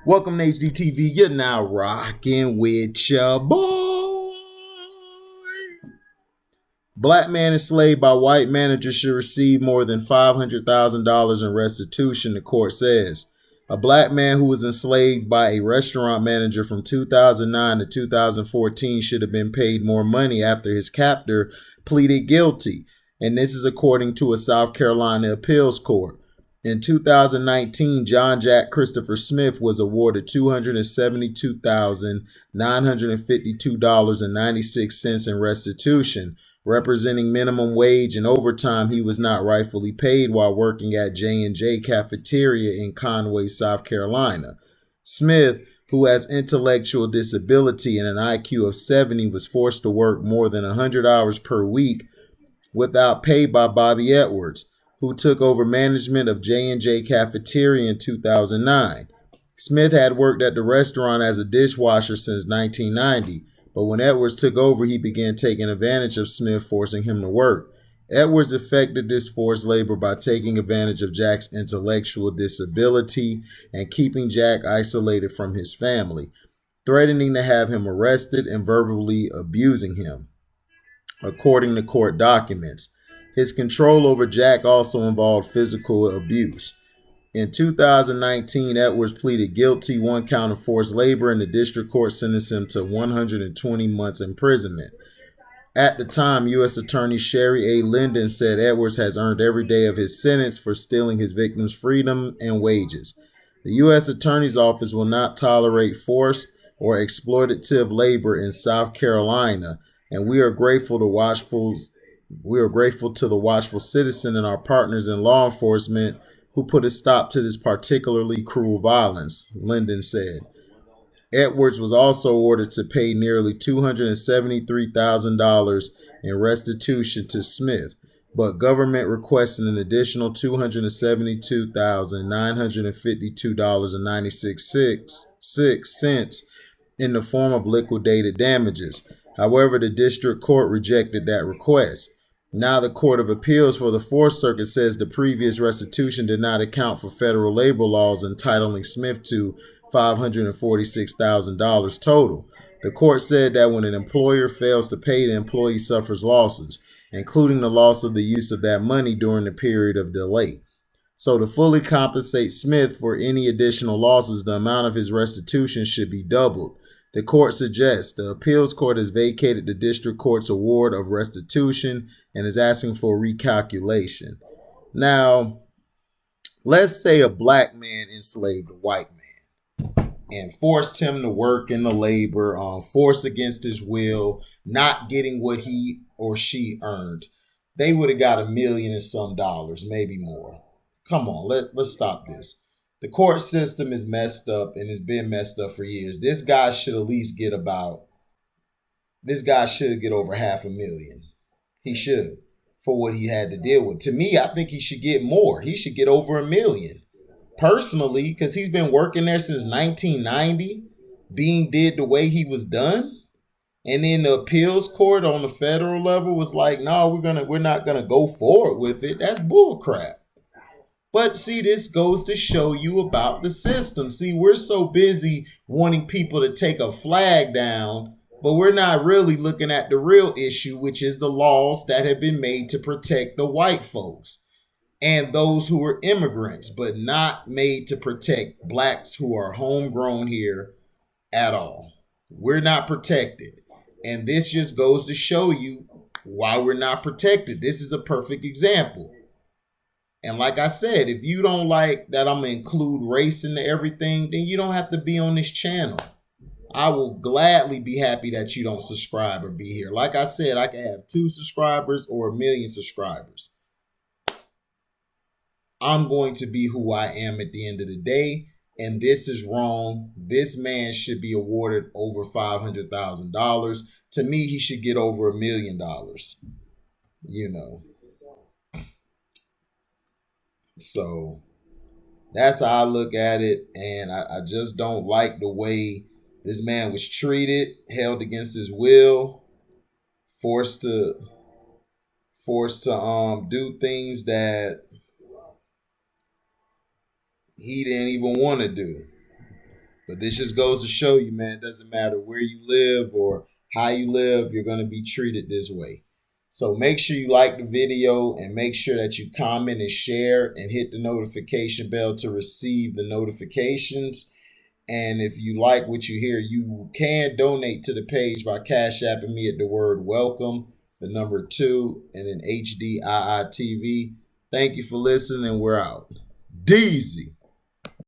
Welcome to HDTV. You're now rocking with your boy. Black man enslaved by white manager should receive more than $500,000 in restitution, the court says. A black man who was enslaved by a restaurant manager from 2009 to 2014 should have been paid more money after his captor pleaded guilty. And this is according to a South Carolina appeals court. In 2019, John Jack Christopher Smith was awarded $272,952.96 in restitution, representing minimum wage and overtime he was not rightfully paid while working at J&J Cafeteria in Conway, South Carolina. Smith, who has intellectual disability and an IQ of 70, was forced to work more than 100 hours per week without pay by Bobby Edwards, who took over management of J&J Cafeteria in 2009. Smith had worked at the restaurant as a dishwasher since 1990, but when Edwards took over, he began taking advantage of Smith, forcing him to work. Edwards effected this forced labor by taking advantage of Jack's intellectual disability and keeping Jack isolated from his family, threatening to have him arrested and verbally abusing him, according to court documents. His control over Jack also involved physical abuse. In 2019, Edwards pleaded guilty, one count of forced labor, and the district court sentenced him to 120 months imprisonment. At the time, U.S. Attorney Sherry A. Linden said Edwards has earned every day of his sentence for stealing his victim's freedom and wages. The U.S. Attorney's Office will not tolerate forced or exploitative labor in South Carolina, and we are grateful to the watchful citizen and our partners in law enforcement who put a stop to this particularly cruel violence, Linden said. Edwards was also ordered to pay nearly $273,000 in restitution to Smith, but government requested an additional $272,952.96 in the form of liquidated damages. However, the district court rejected that request. Now the Court of Appeals for the Fourth Circuit says the previous restitution did not account for federal labor laws entitling Smith to $546,000 total. The court said that when an employer fails to pay, the employee suffers losses, including the loss of the use of that money during the period of delay. So to fully compensate Smith for any additional losses, the amount of his restitution should be doubled. The court suggests the appeals court has vacated the district court's award of restitution and is asking for recalculation. Now, let's say a black man enslaved a white man and forced him to work in the labor, forced against his will, not getting what he or she earned. They would have got $1 million and some dollars, maybe more. Come on, let's stop this. The court system is messed up and has been messed up for years. This guy should at least get over $500,000. He should, for what he had to deal with. To me, I think he should get more. He should get over $1 million. Personally, because he's been working there since 1990, being did the way he was done. And then the appeals court on the federal level was like, no, we're not gonna go forward with it. That's bull crap. But see, this goes to show you about the system. See, we're so busy wanting people to take a flag down, but we're not really looking at the real issue, which is the laws that have been made to protect the white folks and those who are immigrants, but not made to protect blacks who are homegrown here at all. We're not protected. And this just goes to show you why we're not protected. This is a perfect example. And like I said, if you don't like that I'm going to include race into everything, then you don't have to be on this channel. I will gladly be happy that you don't subscribe or be here. Like I said, I can have 2 subscribers or 1 million subscribers. I'm going to be who I am at the end of the day. And this is wrong. This man should be awarded over $500,000. To me, he should get over $1 million. You know. So that's how I look at it. And I just don't like the way this man was treated, held against his will, forced to do things that he didn't even want to do. But this just goes to show you, man, it doesn't matter where you live or how you live, you're going to be treated this way. So make sure you like the video and make sure that you comment and share and hit the notification bell to receive the notifications. And if you like what you hear, you can donate to the page by Cash Apping me at the word welcome, the number 2, and then HDIITV. Thank you for listening, and we're out. Deezy.